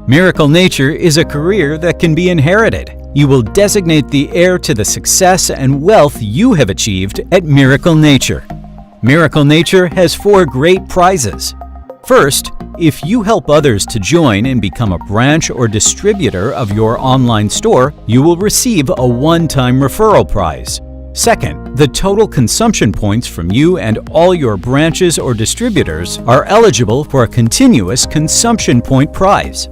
Miracle Nature is a career that can be inherited. You will designate the heir to the success and wealth you have achieved at Miracle Nature. Miracle Nature has 4 great prizes. First, if you help others to join and become a branch or distributor of your online store, you will receive a one-time referral prize. Second, the total consumption points from you and all your branches or distributors are eligible for a continuous consumption point prize.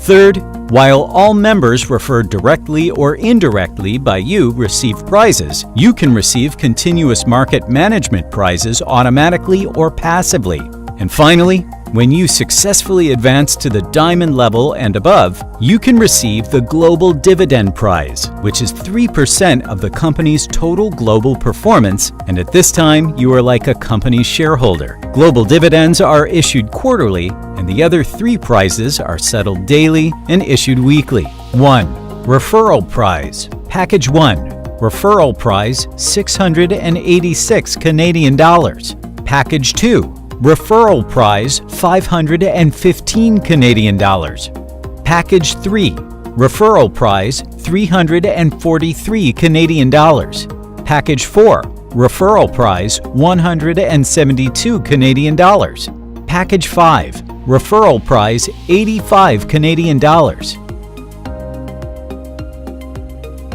Third, while all members referred directly or indirectly by you receive prizes, you can receive continuous market management prizes automatically or passively. And finally, when you successfully advance to the diamond level and above, you can receive the Global Dividend Prize, which is 3% of the company's total global performance, and at this time, you are like a company shareholder. Global dividends are issued quarterly, and the other 3 prizes are settled daily and issued weekly. 1. Referral Prize. Package 1. Referral Prize, $686 Canadian dollars. Package 2. Referral Prize, $515 Canadian dollars. Package 3. Referral Prize, $343 Canadian dollars. Package 4. Referral Prize, $172 Canadian dollars. Package 5. Referral Prize, $85 Canadian dollars.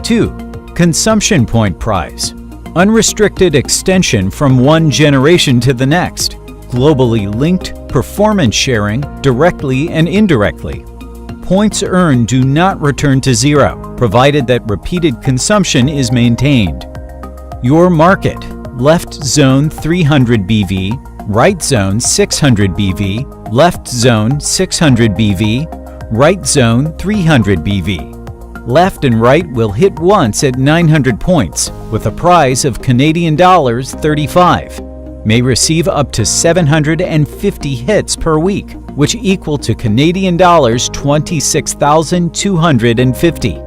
2. Consumption Point Prize. Unrestricted extension from one generation to the next. Globally linked performance sharing directly and indirectly. Points earned do not return to zero, provided that repeated consumption is maintained. Your market: left zone 300 BV, right zone 600 BV, left zone 600 BV, right zone 300 BV. Left and right will hit once at 900 points, with a prize of Canadian dollars 35. May receive up to 750 hits per week, which equal to Canadian dollars 26,250.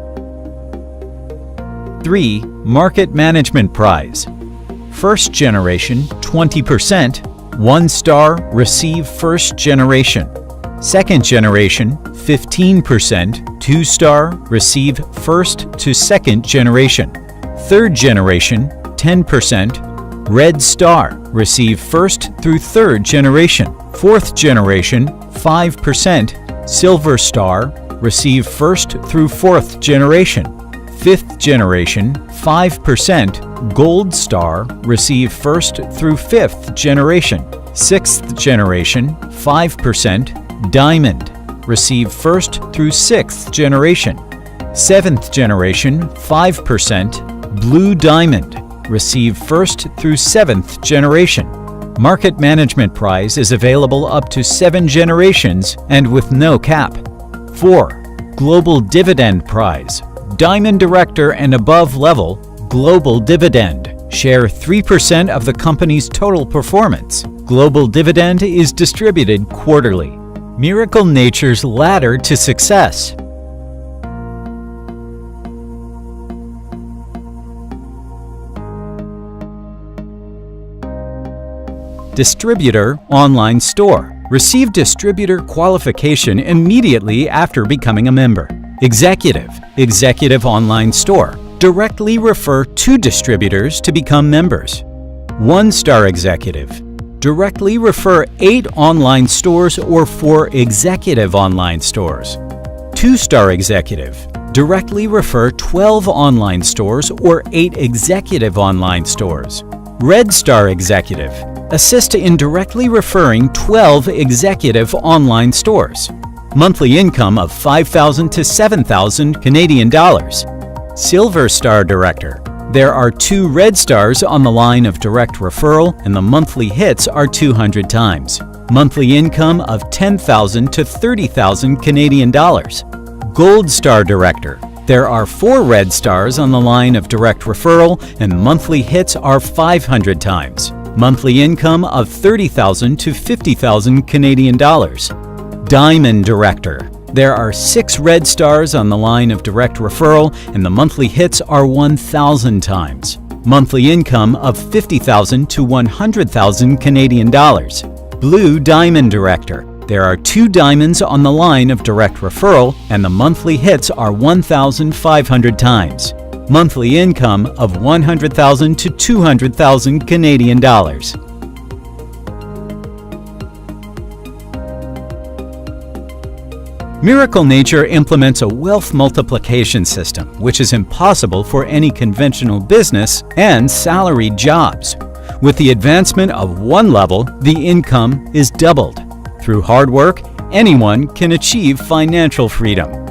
3. Market Management Prize. First generation, 20%. 1 star, receive first generation. Second generation, 15%. 2 star, receive first to second generation. Third generation, 10%. Red Star, receive first through third generation. Fourth generation, 5%. Silver Star, receive first through fourth generation. Fifth generation, 5%. Gold Star, receive first through fifth generation. Sixth generation, 5%. Diamond, receive first through sixth generation. Seventh generation, 5%. Blue Diamond, receive first through 7th generation. Market Management Prize is available up to 7 generations and with no cap. 4. Global Dividend Prize. Diamond Director and above level, Global Dividend. Share 3% of the company's total performance. Global Dividend is distributed quarterly. Miracle Nature's Ladder to Success. Distributor Online Store. Receive distributor qualification immediately after becoming a member. Executive Online Store. Directly refer 2 distributors to become members. 1-star Executive. Directly refer 8 online stores or 4 executive online stores. 2-star Executive. Directly refer 12 online stores or 8 executive online stores. Red Star Executive. Assist in directly referring 12 executive online stores. Monthly income of 5,000 to 7,000 Canadian dollars. Silver Star Director. There are 2 red stars on the line of direct referral, and the monthly hits are 200 times. Monthly income of 10,000 to 30,000 Canadian dollars. Gold Star Director. There are 4 red stars on the line of direct referral, and monthly hits are 500 times. Monthly income of 30,000 to 50,000 Canadian dollars. Diamond Director. There are 6 red stars on the line of direct referral, and the monthly hits are 1,000 times. Monthly income of 50,000 to 100,000 Canadian dollars. Blue Diamond Director. There are 2 diamonds on the line of direct referral, and the monthly hits are 1,500 times. Monthly income of 100,000 to 200,000 Canadian dollars. Miracle Nature implements a wealth multiplication system, which is impossible for any conventional business and salaried jobs. With the advancement of one level, the income is doubled. Through hard work, anyone can achieve financial freedom.